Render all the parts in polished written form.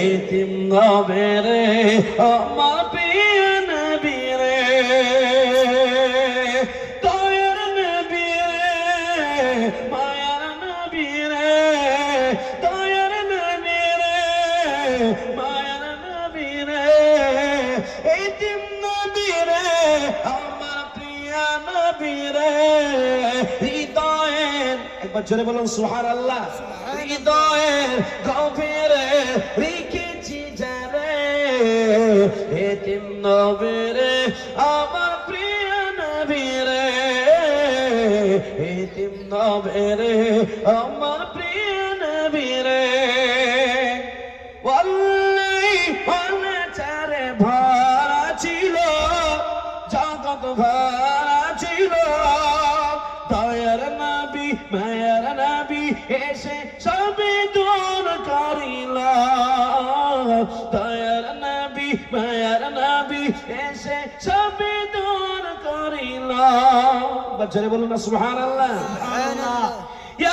এতিম হবে রে আমার প্রিয় নবী রে দয়ার নবী রে মায়ার নবী রে দয়ার নবী রে মায়ার নবী রে এতিম নবী রে আমার প্রিয় নবী রে হৃদয়ের একবার জোরে বলুন সুবহানাল্লাহ হৃদয়ের গভীরে রেখেছি যারে এতিম নবী রে আমার প্রিয় নবী রে এতিম নবী রে আমার প্রিয় নবী রে ওয়াল্লাহি চারে ভরা ছিল জগৎ ভরা ছিল দয়ার নবী মায়ার নবী এসে সবে দূর করিল দয়ার নবী মায়ার নবী এসে সবে দূর করিল বাচ্চারে বলুন না সুবহানাল্লাহ সুবহানাল্লাহ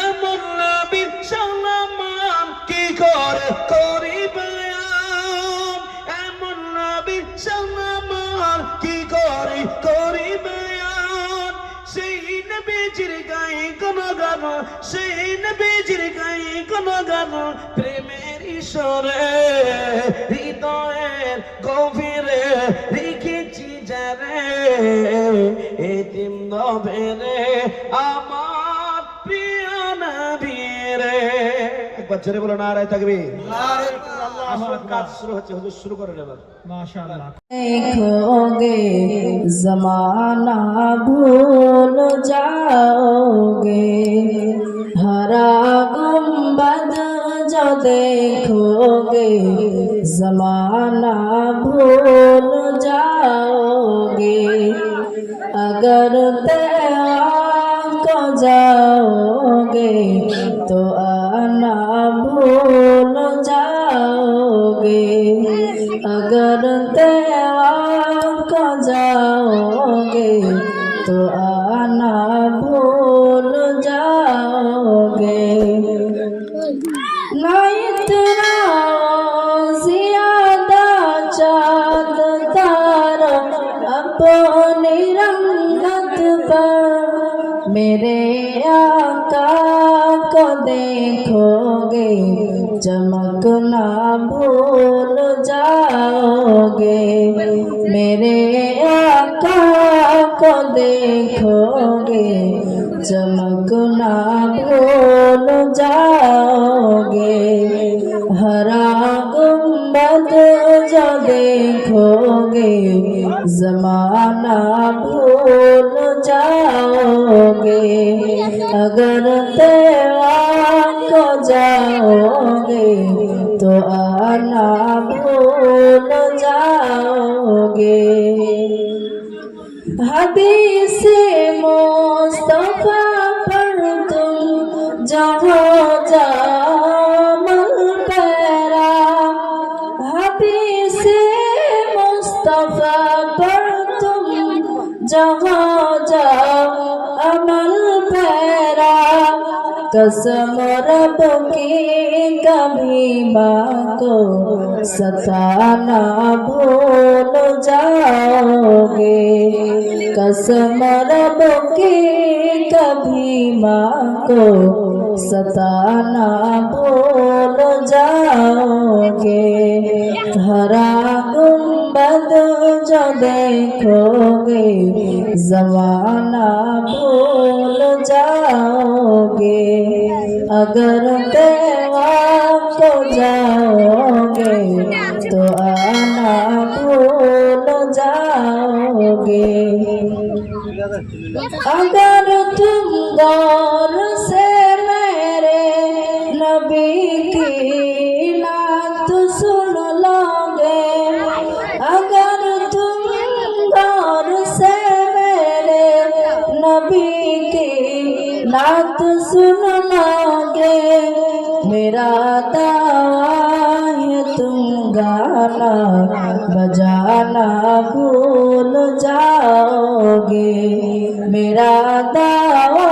এমন নবী সম্মান কি করে করি বয়ান এমন নবী সম্মান কি করে করি বয়ান সেই নবীজির গায়ে কোন গান সেই নবীজির গায়ে কোন গান প্রেমের ঈশ্বরে হৃদয়ের গভীরে রেখেছি যারে এতিম নবী রে আমার প্রিয় নবী রে একবার জোরে বলো নারায়ে তাকবীর নারায়ে আল্লাহু আকবার শুরু হচ্ছে হুজুর শুরু করেন এবার মাশাআল্লাহ देखोगे जमाना भूल जाओगे हरा गुंबद जो देखोगे जमाना भूल जाओगे अगर तेरा को जाओगे तो आना भूल जाओगे अगर तेरा को जाओगे तो आना भूल जाओगे ना इतना ज्यादा चाँद तारा अपनी रंगत पर मेरे आका को देखोगे चमकना भूल जाओगे मेरे आका को देखोगे चमकना भूल जाओगे हरा गुंबद जो देखोगे जमाना भूल जाओगे अगर तेरा को जाओगे तो आना भूल जाओगे हदीस मुस्तफा पर तुम जहाँ जामल पैरा हदीस मुस्तफा पर तुम जहाँ जाओ अमल पैरा कसम रब की कभी माँ को सताना भूल जाओगे कसम रब की कभी माँ को सताना भूल जाओगे हरा गुंबद जो देखोगे जमाना भूल जाओगे अगर तेरा को जाओगे तो आना भूल जाओगे अगर तुम गौर से मेरे नबी की नात सुन लोगे अगर तुम गौर से मेरे नबी की नात सुन लोगे मेरा दावा है तुम गाना बजाना भूल जाओगे मेरा दावा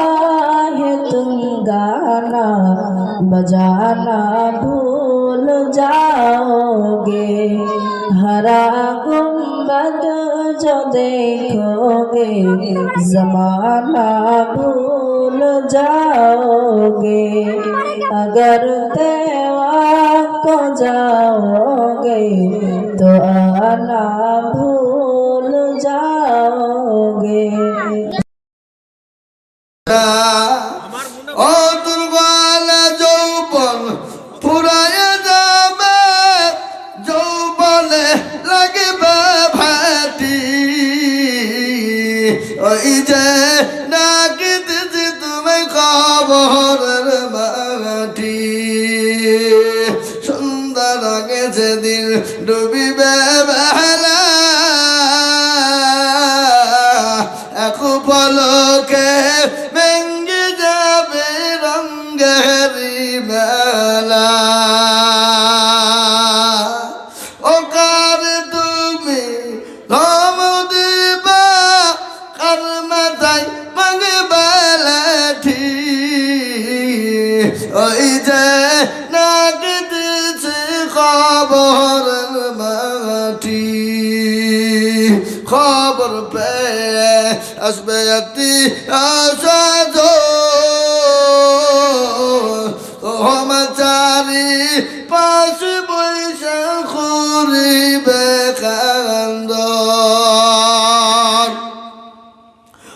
है तुम गाना बजाना भूल जाओगे हरा गुंबद जो देखोगे जमाना भूल जाओगे अगर तेवा को जाओगे तो आना भूल जाओगे ও দুর্বল যৌবন ফুরায় যাবে যৌবনে লাগবে ভাটি ওই যে ডাকিতেছি তুমি খবরের মাটি সুন্দর আগে যেদিন ডুবিবে বেলা এক পলকে ভেঙ্গে যাবে রঙ্গেরি মেলা ও কার তুমি ধম দিবা কার মাথায় মাগবে লাঠি ওই যে নাগিতেছে খবর মাটি খবর পেয়ে আসবে একটি আশা চারি পাশ বৈশা করিবে কান্দ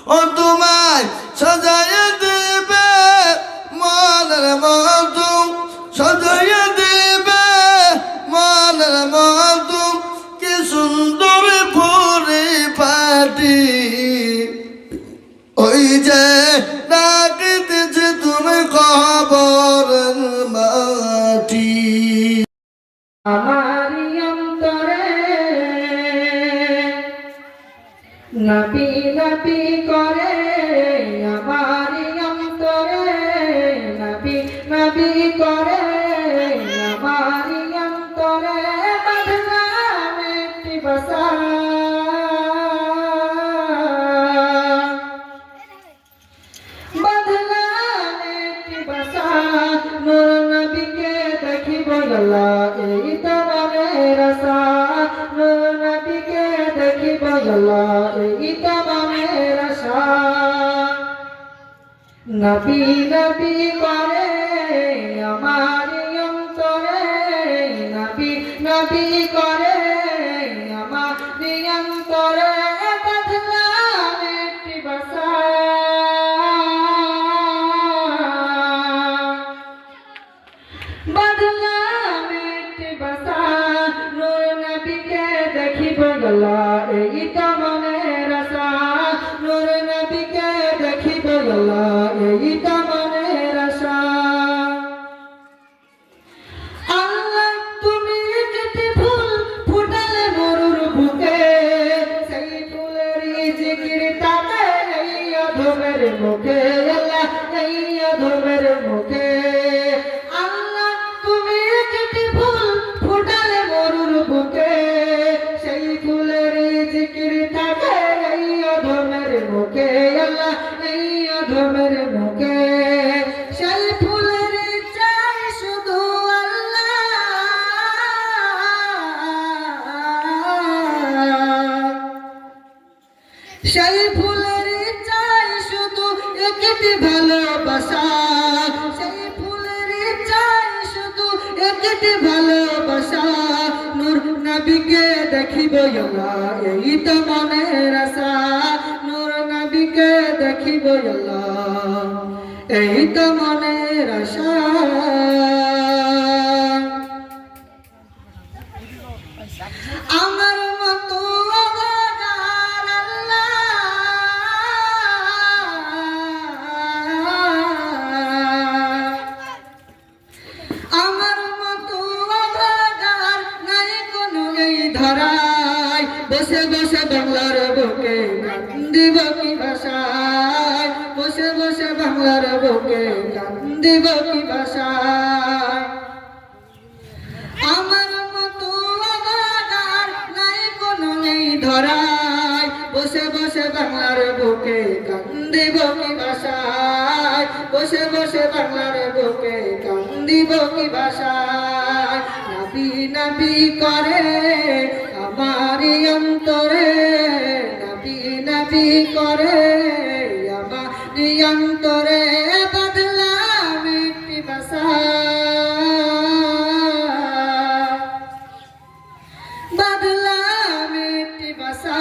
ও তোমায় সাজাইয়া দেবে মনের মতুম সাজাইয়া দেবে মনের মতুম কি সুন্দর পরিপাটি ওই যে ডাকিতেছে তুমি খবর মাটি আমারি অন্তরে নবী নবী করে আমারি অন্তরে নবী নবী করে আমারি অন্তরে বদনাম একটি বসা বদনাম একটি বসা নূর নবীকে দেখিব আল্লাহ এই তো মনের আশা নূর নবীকে দেখিব আল্লাহ এই তো মনের আশা নবী নবী করে আমারি অন্তরে নবী নবী করে আমারি অন্তরে বদনাম একটি বসা বদনাম একটি বসা নূর নবীকে দেখিব আল্লাহ এই তো মনের আশা নূর নবীকে দেখিব আল্লাহ এই তো মনের আশা আল্লাহ তুমি একটি ফুল ফুটালে মরুর বুকে সেই ফুলের জিকির তাতে এই অধমের মুখে আল্লাহ এই অধমের মুখে আল্লাহ তুমি একটি ফুল ফুটালে মরুর বুকে সেই ফুলের জিকির তাতে এই অধমের মুখে আল্লাহ এই অধমের মুখে সেই ফুলের চাই শুধু সেই ফুলের চাই শুধু একটি ভালোবাসা সেই ফুলের চাই শুধু একটি ভালোবাসা নূর নবীকে দেখিব আল্লাহ এই তো মনের আশা নূর নবীকে দেখিব আল্লাহ এই তো মনের আশা আমার মতো অভাগার আল্লাহ আমার মতো অভাগার নাই কোনো এই ধরায় বসে বসে বাংলার বুকে কান্দিব কি ভাষায় বসে বসে বাংলার বুকে কান্দিব কি ভাষায় আমার মতো অভাগার নাই কোনো এই ধরায় বসে বসে বাংলার বুকে কান্দিব কি ভাষায় বসে বসে বাংলার বুকে কান্দিব কি ভাষায় নবী করে আমার অন্তরে, নবী নবী করে আমার অন্তরে, বদলাম একটি ভাষা, বদলাম একটি ভাষা,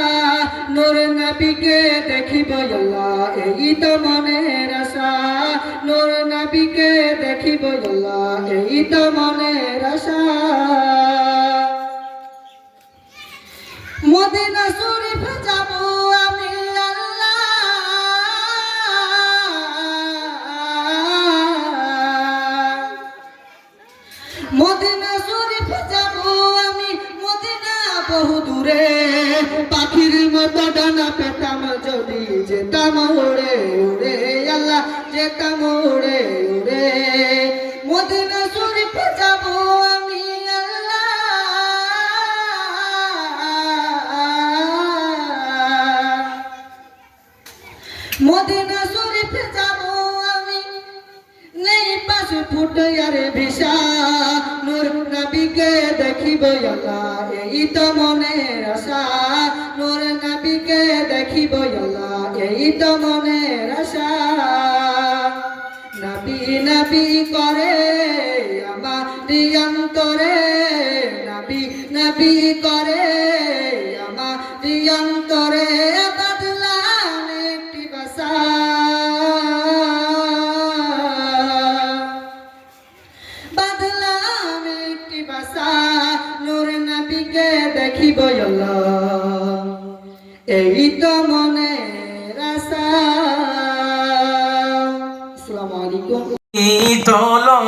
নূর নবীকে দেখিব আল্লাহ এই তো মনের আশা, নূর নবীকে দেখিব আল্লাহ এই তো মনের আশা। মদিনা শরীফ যাব আমি আল্লাহ, মদিনা শরীফ যাব আমি, মদিনা বহু দূরে, পাখির মতো ডানা পেতাম যদি যেতাম উড়ে উড়ে আল্লাহ, যেতাম উড়ে উড়ে। মদিনা শরীফ যাব আমি আল্লাহ, মদিনা শরীফ যাব আমি, নেই পাসপোর্ট আর ভিসা, নূর নবীকে দেখিব আল্লাহ এই তো মনের আশা, নূর নবীকে দেখিব আল্লাহ এই তো মনের আশা। নবী নবী করে আমার অন্তরে, নবী নবী করে আমার অন্তরে, বদলাম একটি ভাষা, বদলাম একটি ভাষা, নূর নবীকে দেখিব আল্লাহ এই তো মনের আশা। আসসালামু আলাইকুম। তোলো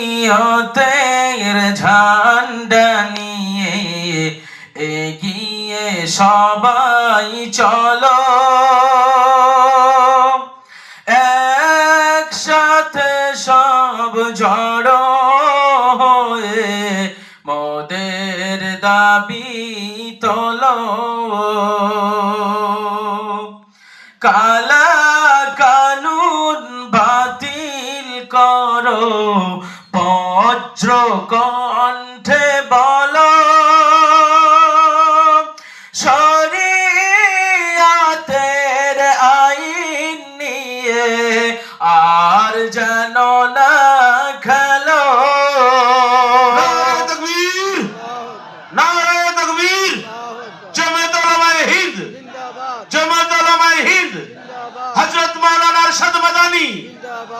জমিয়তের ঝান্ডা নিয়ে এগিয়ে সবাই চলো, একসাথে সব জড়ো হয়ে মোদের দাবি তোলো। কালা কানুন বাতিল করো, বজ্র কণ্ঠে বলো, শরিয়াতের আইন নিয়ে আর যেন না খেলো। নারে তাকবীর, নারে তাকবীর, জামাত উলামায়ে হিন্দ, জামাত উলামায়ে হিন্দ, হযরত মাওলানা আরশাদ মাদানী,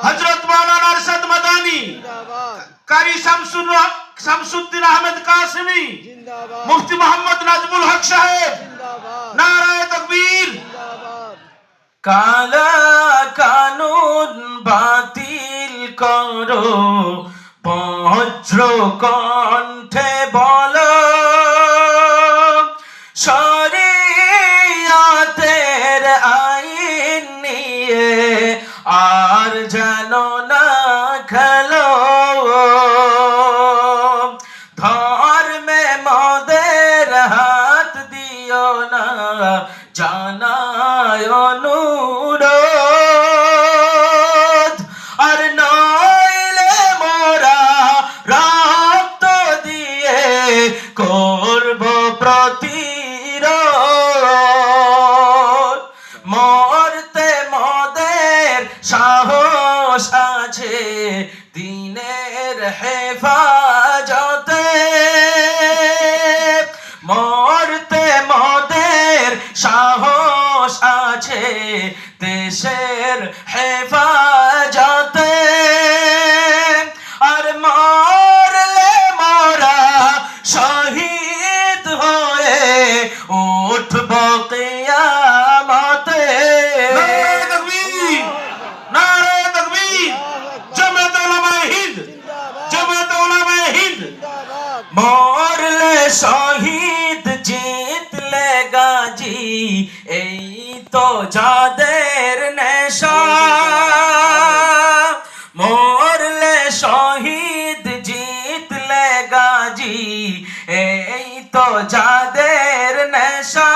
হযরত মাওলানা আরশাদ মাদানী, কারি শামসুদ্দিন আহমেদ কাসেমি, মুফতি মোহাম্মদ নাজমুল হক সাহেব, নারে তাকবীর। কালা কানুন বাতিল করো, বজ্র কণ্ঠে বলো, শরিয়াতের আইন নিয়ে আর যেন না খেলো। ধর্মে মদের হাত দিও না, জানায় অনুরোধ, আর নইলে মোরা রক্ত দিয়ে করব প্রতিরোধ। মরতে মদের সাহস আছে দিনের হেফাজতে, মরতে মদের সাহস আছে দেশের হেফাজতে, আর মরলে মোরা শহীদ হয়ে উঠব কিয়ামতে। নারে তাকবীর, নারে তাকবীর, জামাত উলামায়ে হিন্দ, জামাত উলামায়ে হিন্দ। মরলে শহীদ, জিতলে গাজী, এই তো যাদের নেশা। মরলে শহীদ, জিতলে গাজী, এই তো যাদের নেশা।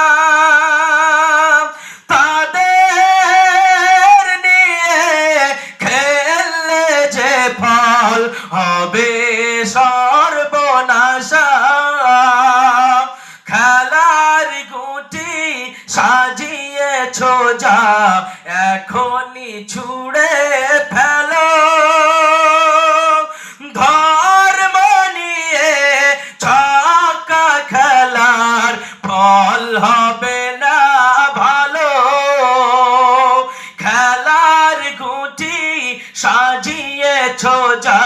তাদের নিয়ে খেললে যে হবে সর্বনাশা খেলার গুটি সাজিয়েছো যা এখনই ছুঁড়ে ফেলো ধর্ম নিয়ে ছক্কা খেলার ফল হবে না ভালো খেলার গুটি সাজিয়েছো যা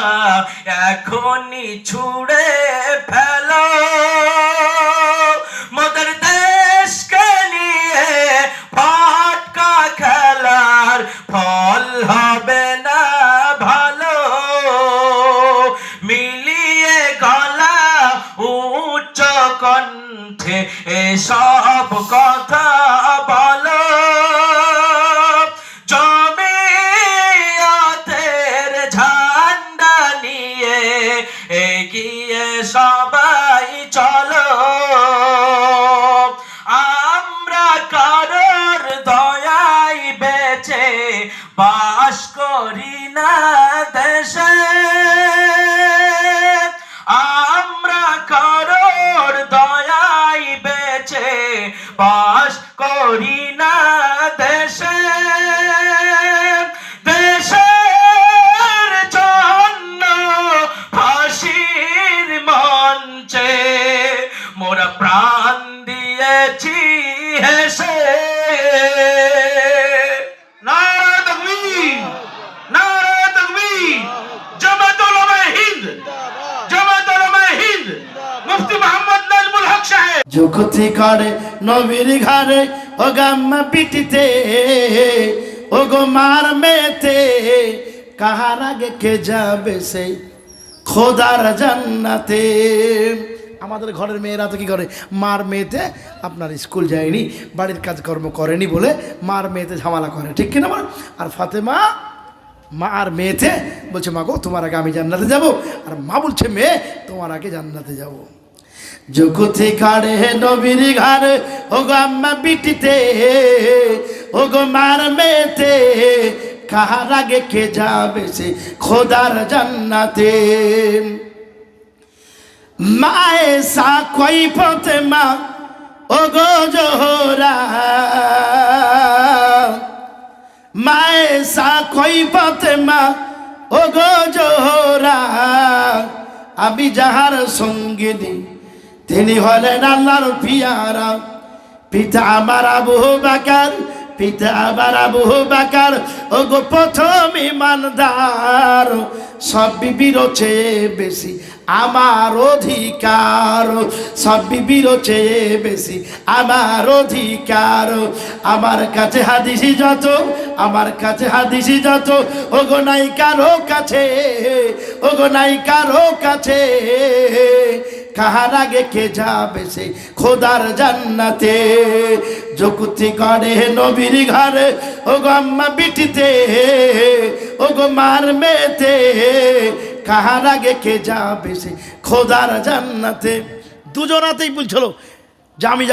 এখনই ছুঁড়ে ফেলো মোদের দেশকে নিয়ে ফাটকা খেলার ফল হবে না ভালো মিলিয়ে গলা উচ্চ কণ্ঠে এসব কথা বলো জমিয়তের ঝান্ডা নিয়ে এগিয়ে সবাই চলো আমরা কারোর দয়ায় বেঁচে বাস করি না দেশে আমরা কারোর দয়ায় বেঁচে বাস করি না দেশে দেশের জন্য ফাঁসির মঞ্চে মোরা প্রাণ দিয়েছি হেসে নারে তাকবীর নারে তাকবীর জামাত উলামায়ে হিন্দ জামাত উলামায়ে হিন্দ মুফতি মোহাম্মদ নাজমুল হক সাহেব যুক্তি করে নবীর ঘরে ও গাম্মা পিটিতে ও গো মার মেতে কাহার আগে কে যাবে সেই খোদার জান্নাতে আমাদের ঘরের মেয়েরা তো কি করে মার মেয়েতে আপনার স্কুল যায়নি বাড়ির কাজকর্ম করেনি বলে মার মেয়েতে ঝামেলা করে ঠিক কিনা বল আর ফাতেমা মা আর মেয়েতে বলছে মা গো তোমার আগে আমি জান্নাতে যাব আর মা বলছে মেয়ে তোমার আগে জান্নাতে যাব যুকুতি কাড়ে নবীর ঘরে ও গো আম্মা বিটিতে ও গো মার মেয়েতে কাহার আগে কে যাবে সে খোদার জান্নাতে মায়ে সা কই পথে মা ও গো জোহরা মায়ে সা কই পথে মা ও গো জোহরা আমি যাহার সঙ্গিনী তিনি হলেন আল্লাহর পিয়ারা পিতা আমার আবু বকর পিতা আমার আবু বকর ও গো প্রথম ইমানদার সব বিবির চেয়ে বেশি আমার অধিকার সব বিবির চেয়ে বেশি আমার অধিকার আমার কাছে হাদিসি যত আমার কাছে হাদিসি যত ও গো নাই কারো কাছে ও গো নাই কারো কাছে কাহার আগে কে যাবে সে খোদার জান্নাতে যুক্তি করে নবীর ঘরে ও গো আম্মা বিটিতে ও গো মার মেয়েতে কাহার আগে কে যাবে সে খোদার জান্নাতে দুজনাতেই বলছিল যে আমি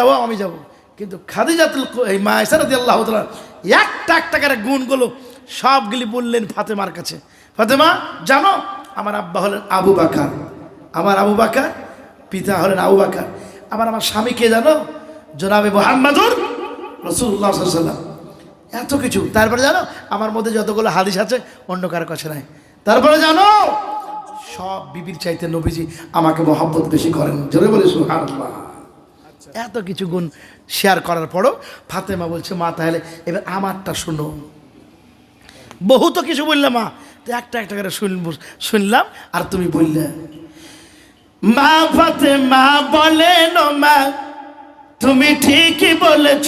যাবো কিন্তু খাদিজাতুল এই মা আয়েশা রাদিয়াল্লাহু তাআলা একটা করে গুণগুলো সবগুলি বললেন ফাতেমার কাছে ফাতেমা জানো আমার আব্বা হলেন আবু বকর আমার আবু বকর পিতা হলেন আবু বকর আমার স্বামী কে জানো জনাবে মুহাম্মদুর রাসূলুল্লাহ সাল্লাল্লাহু আলাইহি ওয়াসাল্লাম এত কিছু তারপরে জানো আমার মধ্যে যতগুলো হাদিস আছে অন্য কারো কাছে নাই তারপরে জানো সব বিবির চাইতে নবীজি আমাকে মহব্বত বেশি করেন জোরে বলে সুবহানাল্লাহ এত কিছু গুণ শেয়ার করার পরও ফাতেমা বলছে মা তাহলে এবার আমারটা শুনো বহু তো কিছু বললে মা তো একটা করে শুনলাম আর তুমি বললে মা ফাতেমা বলেন মা তুমি ঠিকই বলেছ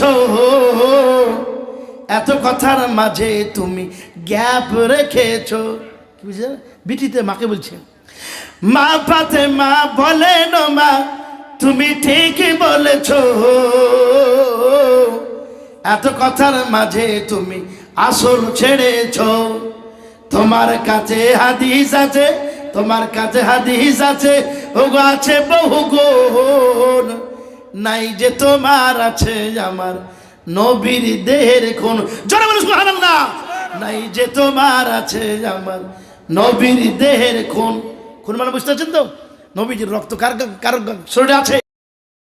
এত কথার মাঝে তুমি গ্যাপ রেখেছো বিটিতে মাকে বলছে মা ফাতেমা বলেন মা তুমি ঠিকই বলেছ এত কথার মাঝে তুমি আসল ছেড়েছ তোমার কাছে হাদিস আছে তোমার কাছে হাদিস আছে ওগো আছে বহু গুণ নাই যে তোমার আছে আমার নবীর দেহের খুন জোরে বলো সুবহানাল্লাহ নাই যে তোমার আছে আমার নবীর দেহের খুন খুন মানে বুঝতে পারছেন তো? নবীজির রক্ত কার কার শরীরে আছে?